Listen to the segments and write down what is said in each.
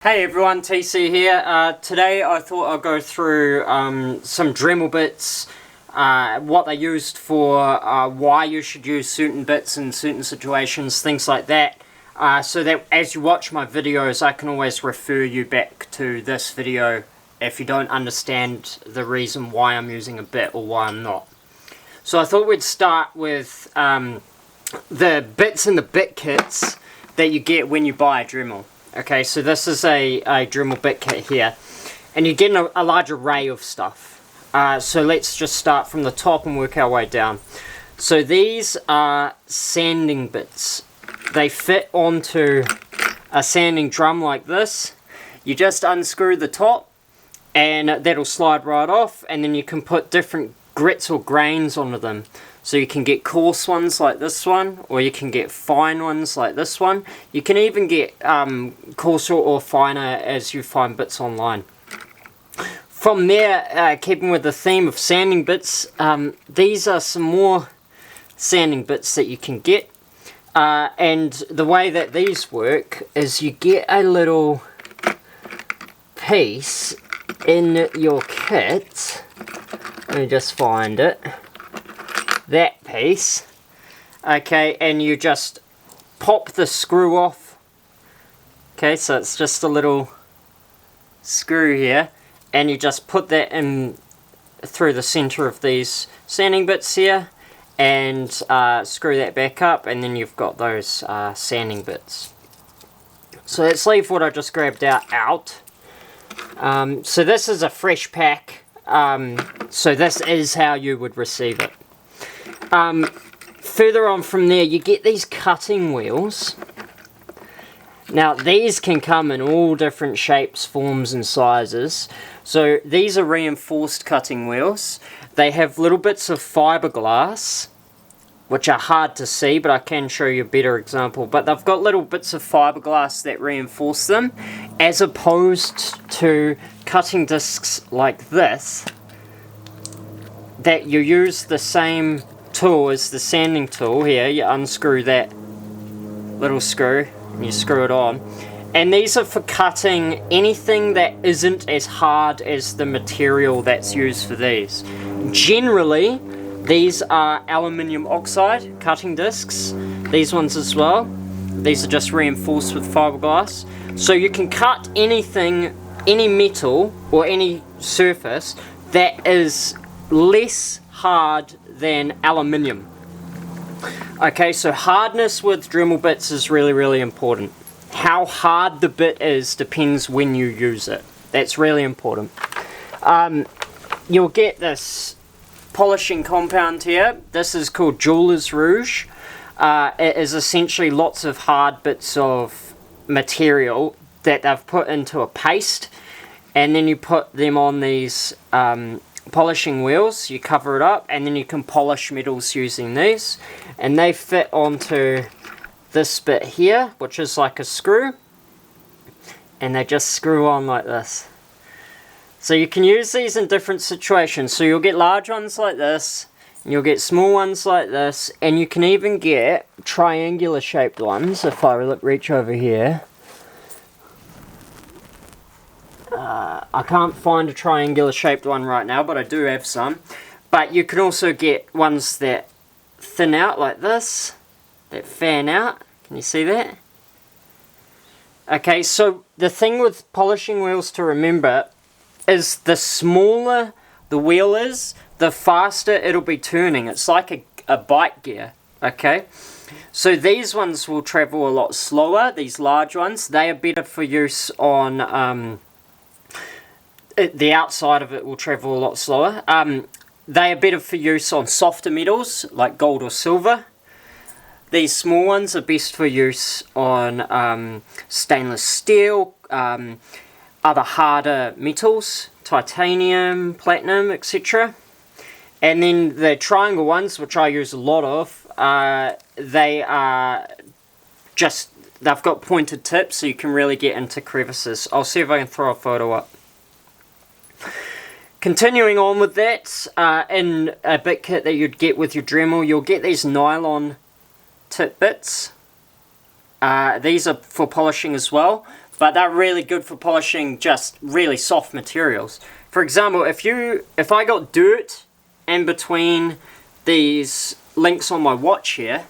Hey everyone, TC here. Today I thought I'd go through some Dremel bits, what they used for, why you should use certain bits in certain situations, things like that. So that as you watch my videos I can always refer you back to this video if you don't understand the reason why I'm using a bit or why I'm not. So I thought we'd start with the bits in the bit kits that you get when you buy a Dremel. Okay, so this is a Dremel Bit kit here, and you get a large array of stuff. So let's just start from the top and work our way down. So these are sanding bits. They fit onto a sanding drum like this. You just unscrew the top, and that'll slide right off, and then you can put different grits or grains onto them. So you can get coarse ones like this one, or you can get fine ones like this one. You can even get coarser or finer as you find bits online. From there, keeping with the theme of sanding bits, these are some more sanding bits that you can get. And the way that these work is you get a little piece in your kit. Let me just find it. That piece, okay, and you just pop the screw off. Okay, so it's just a little screw here, and you just put that in through the center of these sanding bits here, and screw that back up, and then you've got those sanding bits. So let's leave what I just grabbed out. So this is a fresh pack, so this is how you would receive it. Further on from there, you get these cutting wheels. Now, these can come in all different shapes, forms, and sizes. So, these are reinforced cutting wheels. They have little bits of fiberglass, which are hard to see, but I can show you a better example. But they've got little bits of fiberglass that reinforce them, as opposed to cutting discs like this, that you use the same tool as the sanding tool. Here you unscrew that little screw and you screw it on, and these are for cutting anything that isn't as hard as the material that's used for these. Generally these are aluminium oxide cutting discs, these ones as well. These are just reinforced with fiberglass, so you can cut anything, any metal or any surface that is less hard than aluminium. Okay, so hardness with Dremel bits is really important. How hard the bit is depends when you use it. That's really important. You'll get this polishing compound here. This is called Jeweler's Rouge. It is essentially lots of hard bits of material that they've put into a paste, and then you put them on these polishing wheels. You cover it up, and then you can polish metals using these, and they fit onto this bit here, which is like a screw, and they just screw on like this. So you can use these in different situations. So you'll get large ones like this, and you'll get small ones like this, and you can even get triangular shaped ones. If I reach over here, I can't find a triangular shaped one right now, but I do have some. But you can also get ones that thin out like this, that fan out. Can you see that? Okay, so the thing with polishing wheels to remember is the smaller the wheel is, the faster it'll be turning. It's like a bike gear, okay? So these ones will travel a lot slower, these large ones. They are better for use on the outside of it will travel a lot slower. They are better for use on softer metals like gold or silver. These small ones are best for use on stainless steel, other harder metals, titanium, platinum, etc. And then the triangle ones, which I use a lot of, they are just, they've got pointed tips, so you can really get into crevices. I'll see if I can throw a photo up. Continuing on with that, in a bit kit that you'd get with your Dremel, you'll get these nylon tip bits. These are for polishing as well, but they're really good for polishing just really soft materials. For example, if I got dirt in between these links on my watch here,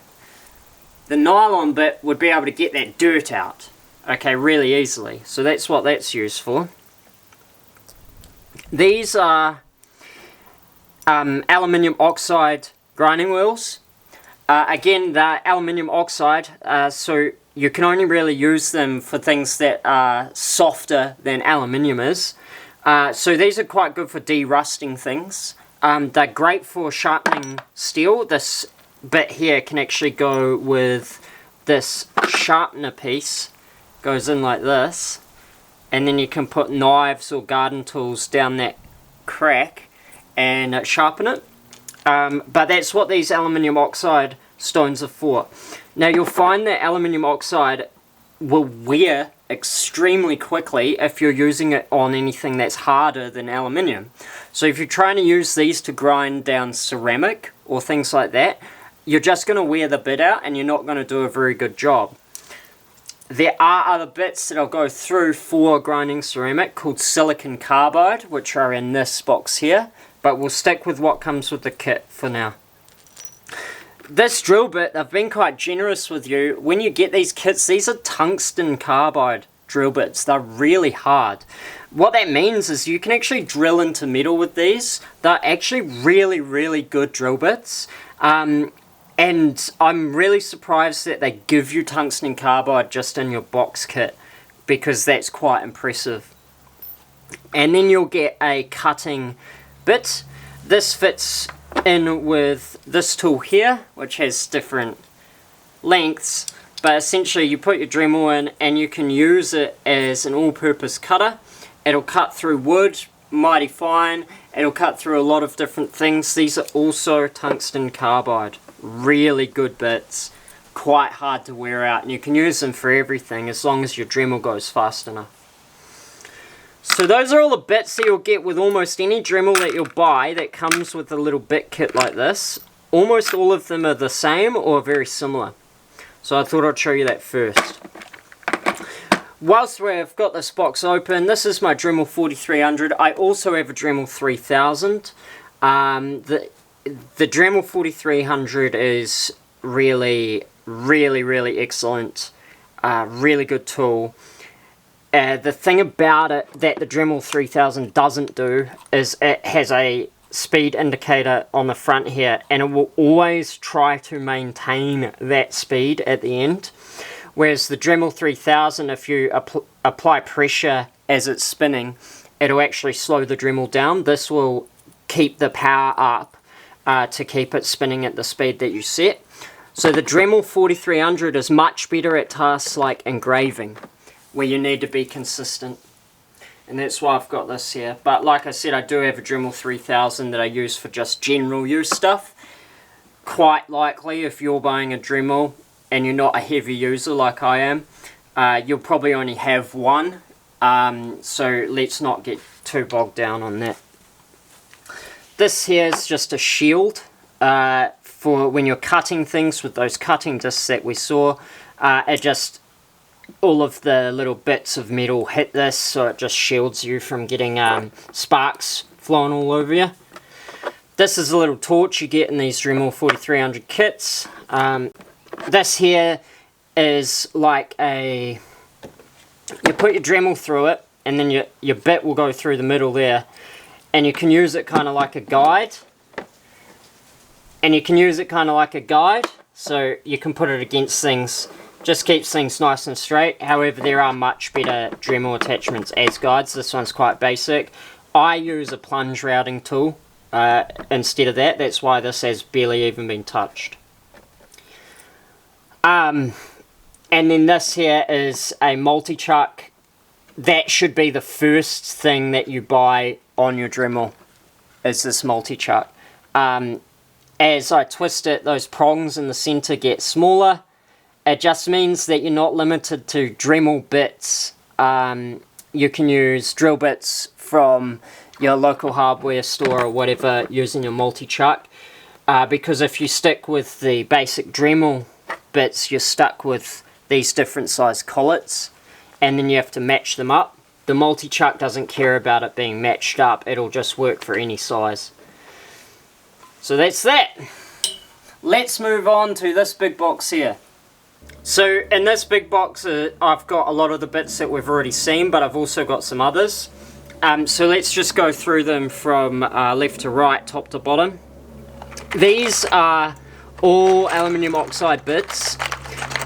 the nylon bit would be able to get that dirt out, okay, really easily. So that's what that's used for. These are aluminium oxide grinding wheels. Again, they're aluminium oxide, so you can only really use them for things that are softer than aluminium is. So these are quite good for de-rusting things. They're great for sharpening steel. This bit here can actually go with this sharpener piece. Goes in like this. And then you can put knives or garden tools down that crack and sharpen it. But that's what these aluminium oxide stones are for. Now you'll find that aluminium oxide will wear extremely quickly if you're using it on anything that's harder than aluminium. So if you're trying to use these to grind down ceramic or things like that, you're just going to wear the bit out and you're not going to do a very good job. There are other bits that I'll go through for grinding ceramic called silicon carbide, which are in this box here, but we'll stick with what comes with the kit for now. This drill bit, I've been quite generous with you. When you get these kits, these are tungsten carbide drill bits. They're really hard. What that means is you can actually drill into metal with these. They're actually really, really good drill bits. And I'm really surprised that they give you tungsten carbide just in your box kit, because that's quite impressive. And then you'll get a cutting bit. This fits in with this tool here, which has different lengths, but essentially you put your Dremel in and you can use it as an all-purpose cutter. It'll cut through wood mighty fine. It'll cut through a lot of different things. These are also tungsten carbide. Really good bits, quite hard to wear out, and you can use them for everything as long as your Dremel goes fast enough. So those are all the bits that you'll get with almost any Dremel that you'll buy that comes with a little bit kit like this. Almost all of them are the same or very similar. So I thought I'd show you that first. Whilst we've got this box open, this is my Dremel 4300. I also have a Dremel 3000. The Dremel 4300 is really excellent, really good tool. The thing about it that the Dremel 3000 doesn't do is it has a speed indicator on the front here, and it will always try to maintain that speed at the end. Whereas the Dremel 3000, if you apply pressure as it's spinning, it'll actually slow the Dremel down. This will keep the power up to keep it spinning at the speed that you set. So the Dremel 4300 is much better at tasks like engraving, where you need to be consistent. And that's why I've got this here. But like I said, I do have a Dremel 3000 that I use for just general use stuff. Quite likely, if you're buying a Dremel and you're not a heavy user like I am, you'll probably only have one. So let's not get too bogged down on that. This here is just a shield for when you're cutting things with those cutting discs that we saw. It just, all of the little bits of metal hit this, so it just shields you from getting sparks flowing all over you. This is a little torch you get in these Dremel 4300 kits. This here is like a, you put your Dremel through it, and then your bit will go through the middle there. And you can use it kind of like a guide. So you can put it against things. Just keeps things nice and straight. However, there are much better Dremel attachments as guides. This one's quite basic. I use a plunge routing tool instead of that. That's why this has barely even been touched. And then this here is a multi-chuck. That should be the first thing that you buy on your Dremel, is this multi-chuck. As I twist it, those prongs in the center get smaller. It just means that you're not limited to Dremel bits. You can use drill bits from your local hardware store or whatever using your multi-chuck. Because if you stick with the basic Dremel bits, you're stuck with these different size collets. and then you have to match them up. The multi-chuck doesn't care about it being matched up, it'll just work for any size. So that's that. Let's move on to this big box here. So in this big box I've got a lot of the bits that we've already seen, but I've also got some others. So let's just go through them from left to right, top to bottom. These are all aluminium oxide bits,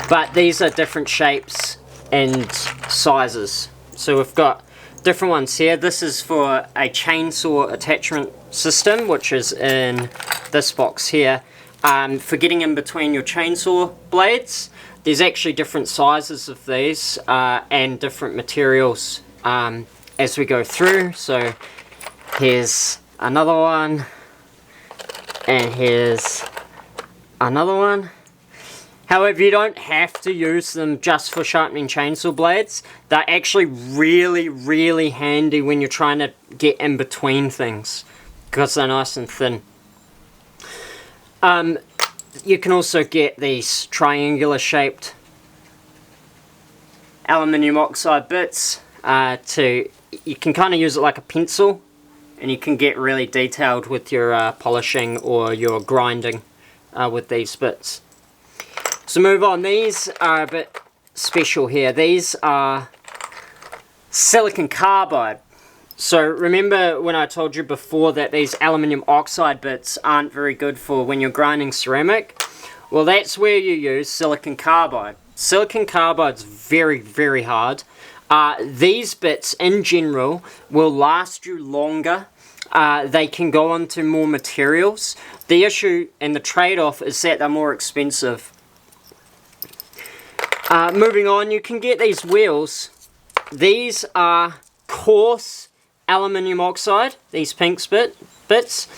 but these are different shapes and sizes. So we've got different ones here. This is for a chainsaw attachment system, which is in this box here. For getting in between your chainsaw blades. There's actually different sizes of these and different materials as we go through. So here's another one, and here's another one. However, you don't have to use them just for sharpening chainsaw blades. They're actually really, really handy when you're trying to get in between things, because they're nice and thin. You can also get these triangular shaped aluminium oxide bits. You can kind of use it like a pencil, and you can get really detailed with your polishing or your grinding with these bits. So move on. These are a bit special here. These are silicon carbide. So remember when I told you before that these aluminium oxide bits aren't very good for when you're grinding ceramic? Well, that's where you use silicon carbide. Silicon carbide's very, very hard. These bits in general will last you longer. They can go onto more materials. The issue and the trade-off is that they're more expensive. Moving on, you can get these wheels. These are coarse aluminium oxide, these pink bits.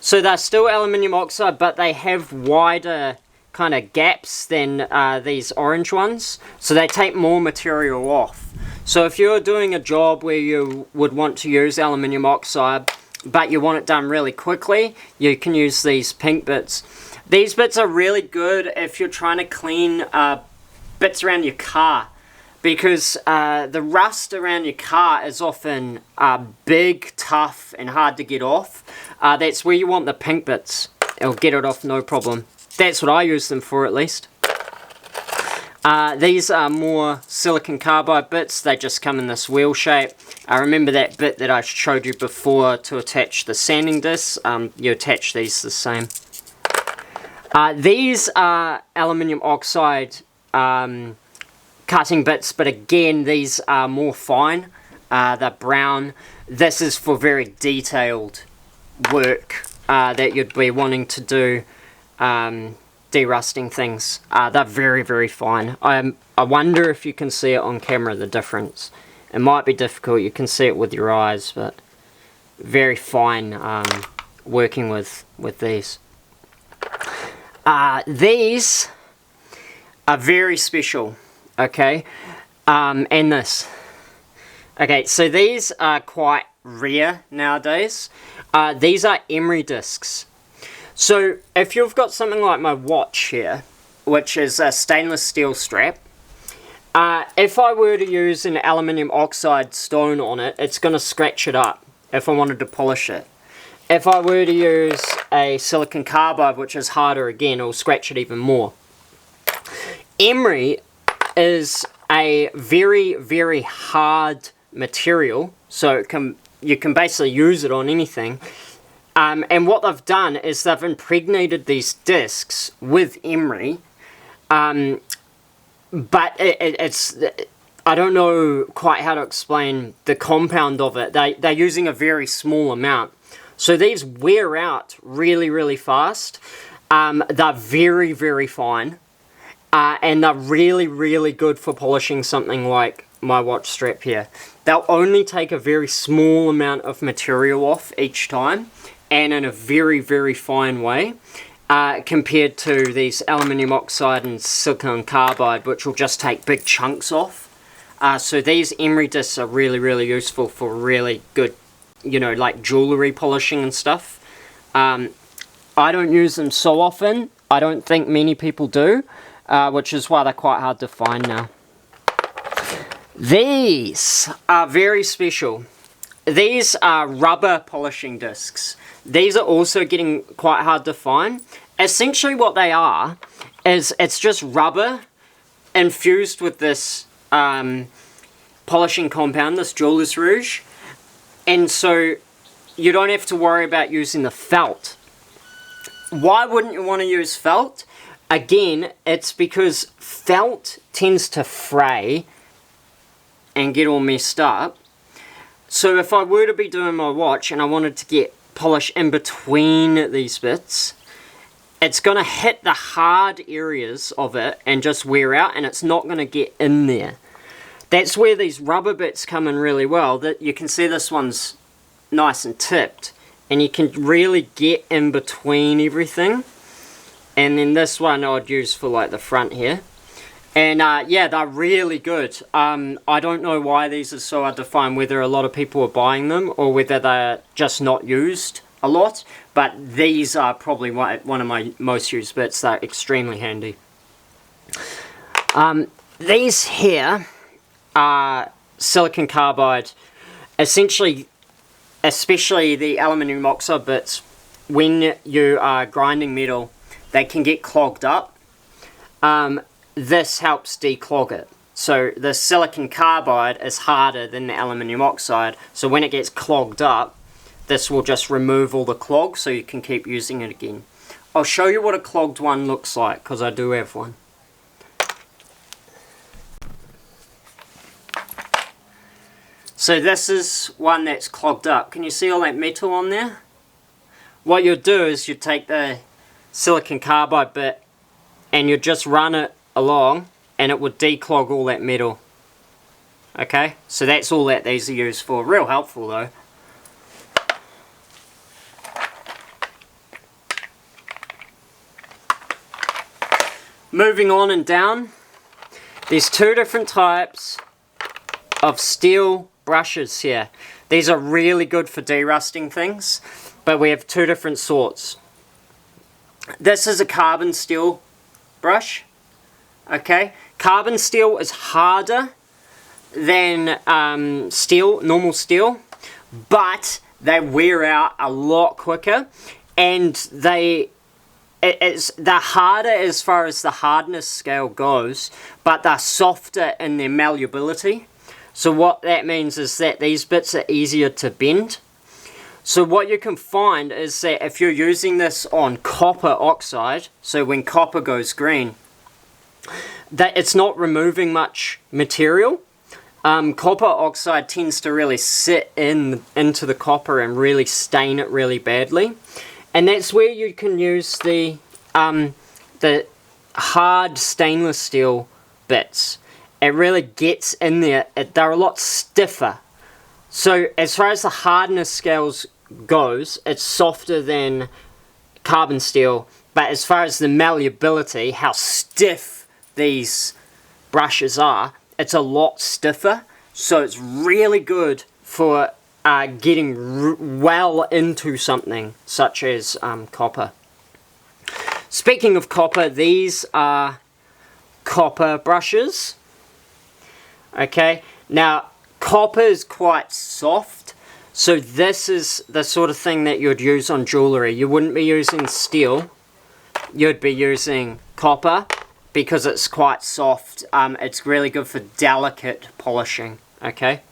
So they're still aluminium oxide, but they have wider kind of gaps than these orange ones. So they take more material off. So if you're doing a job where you would want to use aluminium oxide, but you want it done really quickly, you can use these pink bits. These bits are really good if you're trying to clean bits around your car, because the rust around your car is often big, tough, and hard to get off. That's where you want the pink bits. It'll get it off no problem. That's what I use them for, at least. These are more silicon carbide bits. They just come in this wheel shape. Remember that bit that I showed you before to attach the sanding discs? You attach these the same. These are aluminium oxide cutting bits, but again, these are more fine. They're brown. This is for very detailed work that you'd be wanting to do, derusting things. They're very, very fine. I wonder if you can see it on camera, the difference. It might be difficult. You can see it with your eyes, but very fine working with these. These are very special, okay? And this. Okay, so these are quite rare nowadays. These are emery discs. So if you've got something like my watch here, which is a stainless steel strap, if I were to use an aluminium oxide stone on it, it's going to scratch it up if I wanted to polish it. If I were to use a silicon carbide, which is harder again, it'll scratch it even more. Emery is a very, very hard material, so you can basically use it on anything. And what they've done is they've impregnated these discs with emery, but it's I don't know quite how to explain the compound of it. They're using a very small amount. So these wear out really, really fast. They're very, very fine. And they're really, really good for polishing something like my watch strap here. They'll only take a very small amount of material off each time, and in a very, very fine way, compared to these aluminium oxide and silicon carbide, which will just take big chunks off. So these emery discs are really, really useful for really good, you know, like jewellery polishing and stuff. I don't use them so often. I don't think many people do, which is why they're quite hard to find now. These are very special. These are rubber polishing discs. These are also getting quite hard to find. Essentially what they are is it's just rubber infused with this polishing compound, this jeweler's rouge. And so you don't have to worry about using the felt. Why wouldn't you want to use felt? Again, it's because felt tends to fray and get all messed up. So if I were to be doing my watch and I wanted to get polish in between these bits, it's going to hit the hard areas of it and just wear out, and it's not going to get in there. That's where these rubber bits come in really well. That you can see this one's nice and tipped, and you can really get in between everything. And then this one I'd use for like the front here. And yeah, they're really good. I don't know why these are so hard to find, whether a lot of people are buying them or whether they're just not used a lot. But these are probably one of my most used bits. They're extremely handy. These here are silicon carbide. Essentially, especially the aluminium oxide bits, when you are grinding metal, they can get clogged up. This helps declog it. So the silicon carbide is harder than the aluminium oxide, so when it gets clogged up, this will just remove all the clogs so you can keep using it again. I'll show you what a clogged one looks like, because I do have one. So this is one that's clogged up. Can you see all that metal on there? What you'll do is you take the silicon carbide bit and you just run it along and it would declog all that metal. Okay, so that's all that these are used for. Real helpful though. Moving on and down, there's two different types of steel brushes here. These are really good for derusting things, but we have two different sorts. This is a carbon steel brush. Okay, carbon steel is harder than normal steel, but they wear out a lot quicker, and they're harder as far as the hardness scale goes, but they're softer in their malleability. So what that means is that these bits are easier to bend. So what you can find is that if you're using this on copper oxide, so when copper goes green, that it's not removing much material. Copper oxide tends to really sit into the copper and really stain it really badly. And that's where you can use the hard stainless steel bits. It really gets in there. They're a lot stiffer. So as far as the hardness scales goes, it's softer than carbon steel. But as far as the malleability, how stiff these brushes are, it's a lot stiffer. So it's really good for getting well into something such as copper. Speaking of copper, these are copper brushes. Okay, now copper is quite soft, so this is the sort of thing that you'd use on jewellery. You wouldn't be using steel, you'd be using copper because it's quite soft. It's really good for delicate polishing. Okay,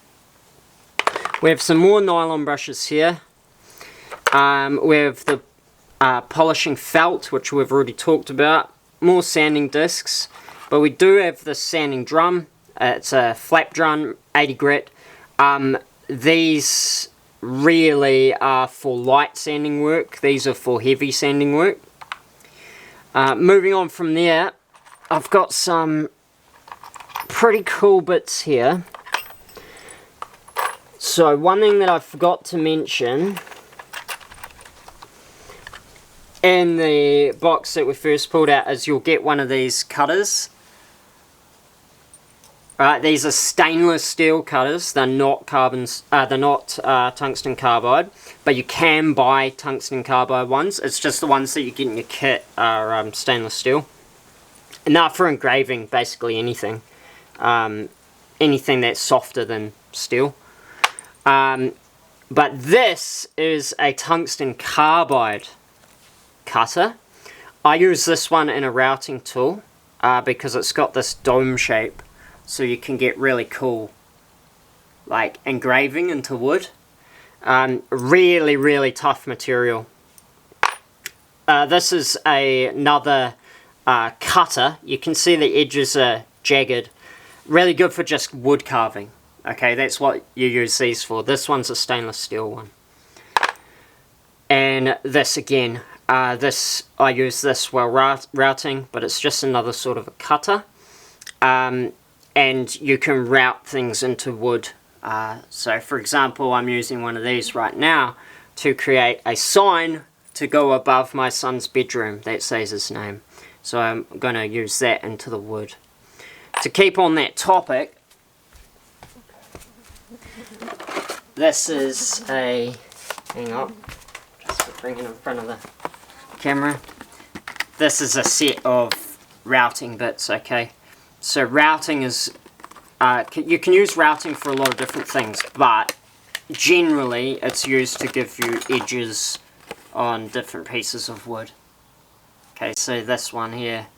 we have some more nylon brushes here. We have the polishing felt, which we've already talked about. More sanding discs, but we do have the sanding drum. It's a flap drum, 80 grit. These really are for light sanding work. These are for heavy sanding work. Moving on from there, I've got some pretty cool bits here. So one thing that I forgot to mention in the box that we first pulled out is you'll get one of these cutters. Right, these are stainless steel cutters. They're not tungsten carbide, but you can buy tungsten carbide ones. It's just the ones that you get in your kit are stainless steel. And they're for engraving basically anything. anything that's softer than steel. But this is a tungsten carbide cutter. I use this one in a routing tool because it's got this dome shape, so you can get really cool like engraving into wood. Really tough material. This is another cutter. You can see the edges are jagged. Really good for just wood carving. Okay, that's what you use these for. This one's a stainless steel one. And this again, I use this while routing, but it's just another sort of a cutter. And you can route things into wood. So for example, I'm using one of these right now to create a sign to go above my son's bedroom that says his name. So I'm going to use that into the wood. To keep on that topic, this is a, hang on, just bring it in front of the camera. This is a set of routing bits, okay? So routing is, you can use routing for a lot of different things, but generally it's used to give you edges on different pieces of wood. Okay, so this one here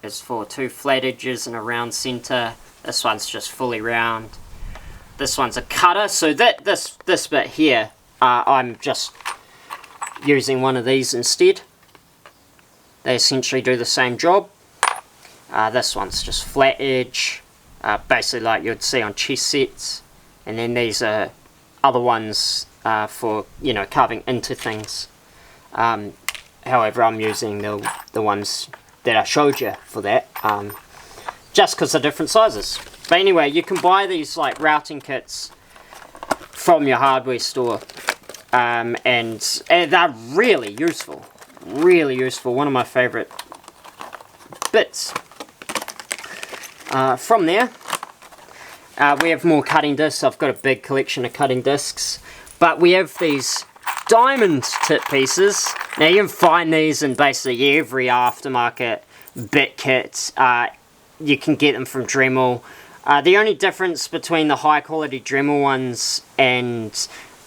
is for 2 flat edges and a round center. This one's just fully round. This one's a cutter, so this bit here, I'm just using one of these instead. They essentially do the same job. This one's just flat edge, basically like you'd see on chess sets. And then these are other ones for, you know, carving into things. However, I'm using the ones that I showed you for that, just because they're different sizes. But anyway, you can buy these like routing kits from your hardware store, and they're really useful. Really useful. One of my favorite bits. From there, we have more cutting discs. I've got a big collection of cutting discs, but we have these diamond tip pieces. Now you can find these in basically every aftermarket bit kit. You can get them from Dremel. The only difference between the high quality Dremel ones and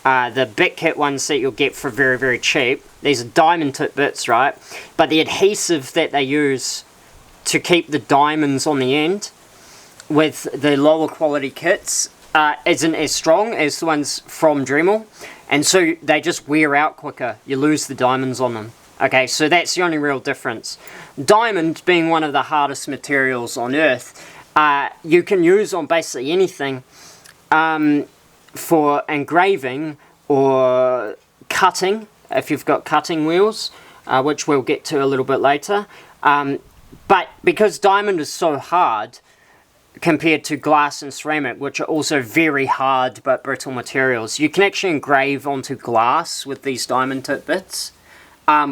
the bit kit ones that you'll get for very cheap, these are diamond tip bits, right? But the adhesive that they use to keep the diamonds on the end with the lower quality kits isn't as strong as the ones from Dremel, and so they just wear out quicker. You lose the diamonds on them. Okay, so that's the only real difference. Diamond being one of the hardest materials on earth, you can use on basically anything for engraving or cutting, if you've got cutting wheels, which we'll get to a little bit later. But because diamond is so hard compared to glass and ceramic, which are also very hard but brittle materials, you can actually engrave onto glass with these diamond tip bits,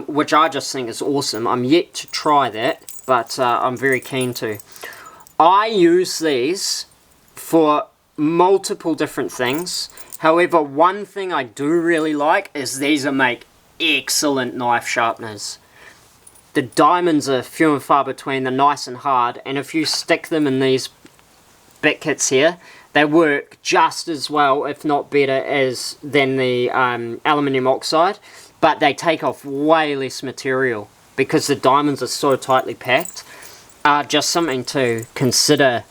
which I just think is awesome. I'm yet to try that, but I'm very keen to. I use these for multiple different things. However, one thing I do really like is these make excellent knife sharpeners. The diamonds are few and far between, they're nice and hard, and if you stick them in these bit kits here, they work just as well, if not better, than the aluminium oxide, but they take off way less material because the diamonds are so tightly packed. Just something to consider.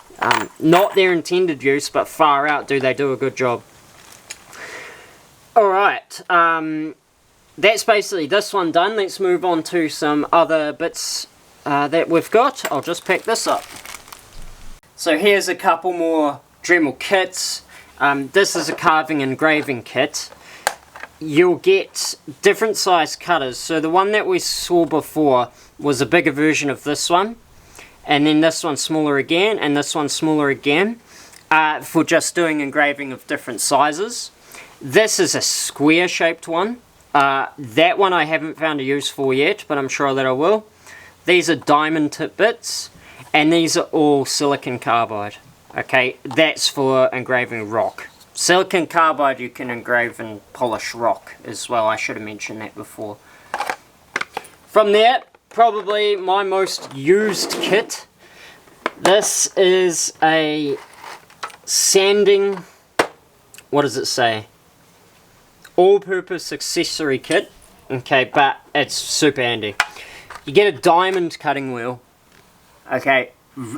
Not their intended use, but far out they do a good job. Alright, that's basically this one done. Let's move on to some other bits that we've got. I'll just pick this up. So here's a couple more Dremel kits. This is a carving and engraving kit. You'll get different size cutters. So the one that we saw before was a bigger version of this one. And then this one's smaller again, and this one's smaller again, for just doing engraving of different sizes. This is a square shaped one. That one I haven't found a use for yet, but I'm sure that I will. These are diamond tip bits, and these are all silicon carbide. Okay, that's for engraving rock. Silicon carbide you can engrave and polish rock as well. I should have mentioned that before. From there, probably my most used kit. This is a sanding, what does it say? All-purpose accessory kit. Okay, but it's super handy. You get a diamond cutting wheel. Okay,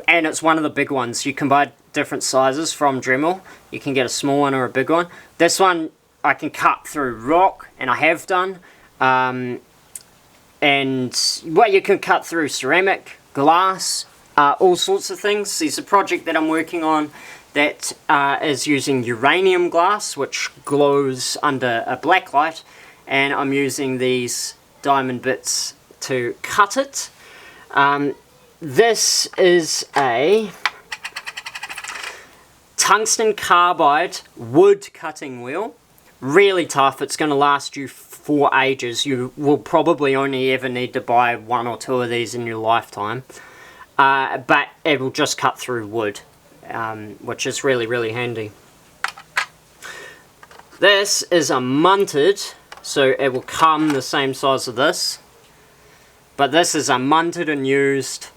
and it's one of the big ones. You can buy different sizes from Dremel. You can get a small one or a big one. This one I can cut through rock, and I have done. And well, you can cut through ceramic, glass, all sorts of things. There's a project that I'm working on that is using uranium glass, which glows under a black light, and I'm using these diamond bits to cut it. This is a tungsten carbide wood cutting wheel. Really tough. It's going to last you for ages. You will probably only ever need to buy 1 or 2 of these in your lifetime. But it will just cut through wood, which is really, really handy. This is a munted, so it will come the same size as this. But this is a munted and used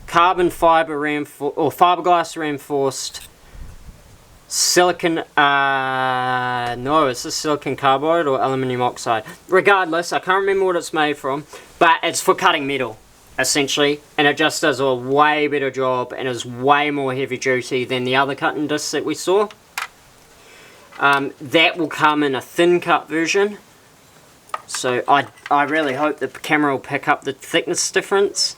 carbon fiber reinforced, or fiberglass reinforced silicon, no, is this silicon carbide or aluminium oxide? Regardless, I can't remember what it's made from, but it's for cutting metal, essentially, and it just does a way better job and is way more heavy duty than the other cutting discs that we saw. That will come in a thin cut version, so I really hope the camera will pick up the thickness difference.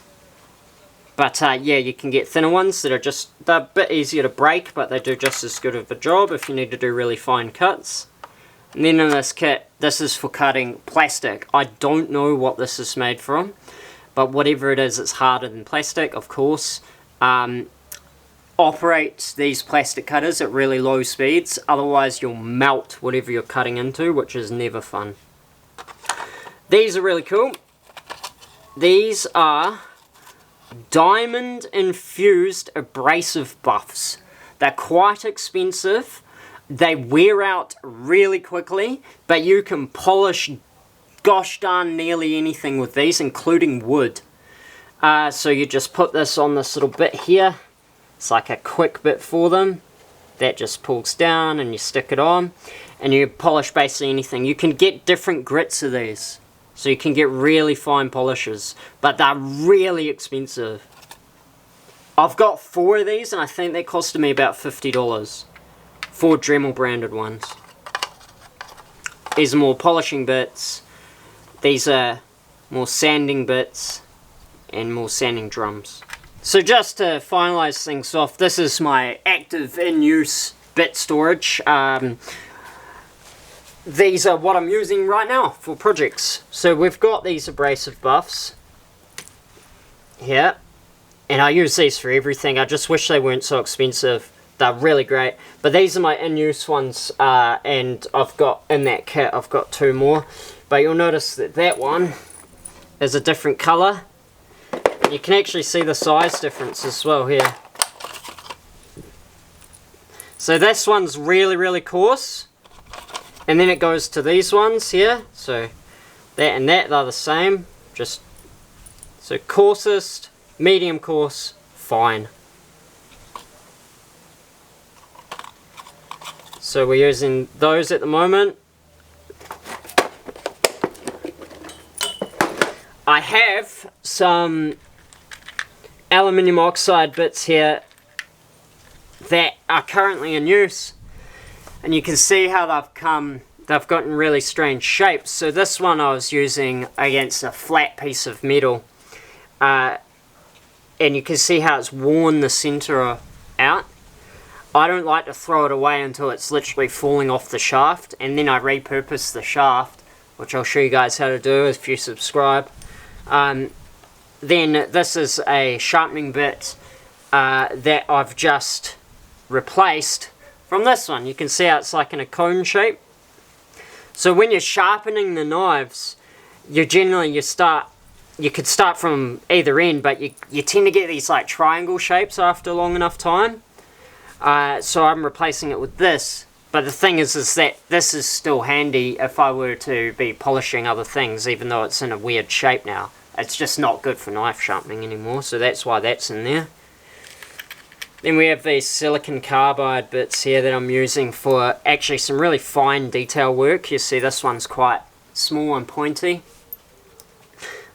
But yeah, you can get thinner ones that are they're a bit easier to break, but they do just as good of a job if you need to do really fine cuts. And then in this kit, this is for cutting plastic. I don't know what this is made from, but whatever it is, it's harder than plastic, of course. Operate these plastic cutters at really low speeds, otherwise you'll melt whatever you're cutting into, which is never fun. These are really cool. These are diamond infused abrasive buffs. They're quite expensive. They wear out really quickly, but you can polish gosh darn nearly anything with these, including wood. So you just put this on this little bit here. It's like a quick bit for them. That just pulls down and you stick it on, and you polish basically anything. You can get different grits of these. So you can get really fine polishes, but they're really expensive. I've got 4 of these, and I think they costed me about $50. 4 Dremel branded ones. These are more polishing bits. These are more sanding bits, and more sanding drums. So just to finalize things off, this is my active in-use bit storage. These are what I'm using right now for projects. So we've got these abrasive buffs here, and I use these for everything. I just wish they weren't so expensive. They're really great. But these are my in-use ones, and I've got, in that kit, I've got 2 more. But you'll notice that that one is a different color. You can actually see the size difference as well here. So this one's really, really coarse. And then it goes to these ones here, so that and that, they're the same, just, so coarsest, medium coarse, fine. So we're using those at the moment. I have some aluminium oxide bits here that are currently in use. And you can see how they've gotten really strange shapes. So this one I was using against a flat piece of metal. And you can see how it's worn the center out. I don't like to throw it away until it's literally falling off the shaft. And then I repurpose the shaft, which I'll show you guys how to do if you subscribe. Then this is a sharpening bit that I've just replaced from this one. You can see how it's like in a cone shape. So when you're sharpening the knives, you could start from either end, but you tend to get these like triangle shapes after long enough time. So I'm replacing it with this. But the thing is that this is still handy if I were to be polishing other things, even though it's in a weird shape now. It's just not good for knife sharpening anymore, so that's why that's in there. Then we have these silicon carbide bits here that I'm using for actually some really fine detail work. You see this one's quite small and pointy.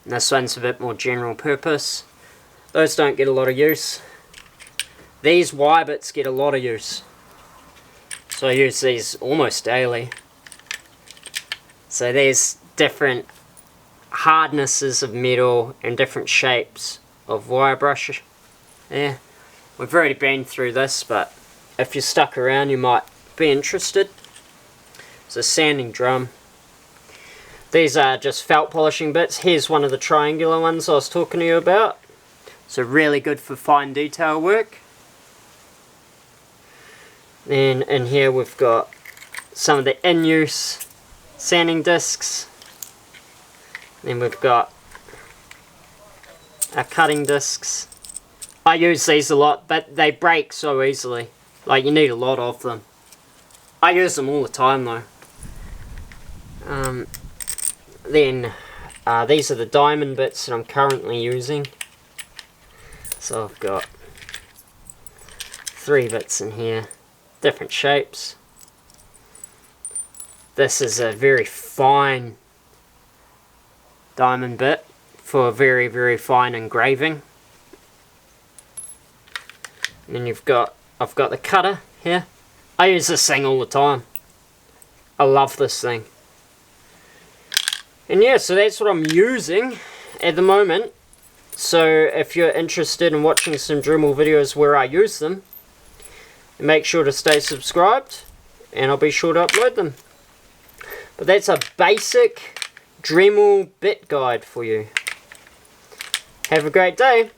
And this one's a bit more general purpose. Those don't get a lot of use. These Y bits get a lot of use. So I use these almost daily. So there's different hardnesses of metal and different shapes of wire brush. Yeah. We've already been through this, but if you're stuck around you might be interested. It's a sanding drum. These are just felt polishing bits. Here's one of the triangular ones I was talking to you about. So really good for fine detail work. Then in here we've got some of the in-use sanding discs. Then we've got our cutting discs. I use these a lot, but they break so easily. Like, you need a lot of them. I use them all the time though. Then these are the diamond bits that I'm currently using. So I've got 3 bits in here, different shapes. This is a very fine diamond bit for very, very fine engraving. And then I've got the cutter here. I use this thing all the time. I love this thing. And yeah, so that's what I'm using at the moment. So if you're interested in watching some Dremel videos where I use them, make sure to stay subscribed and I'll be sure to upload them. But that's a basic Dremel bit guide for you. Have a great day.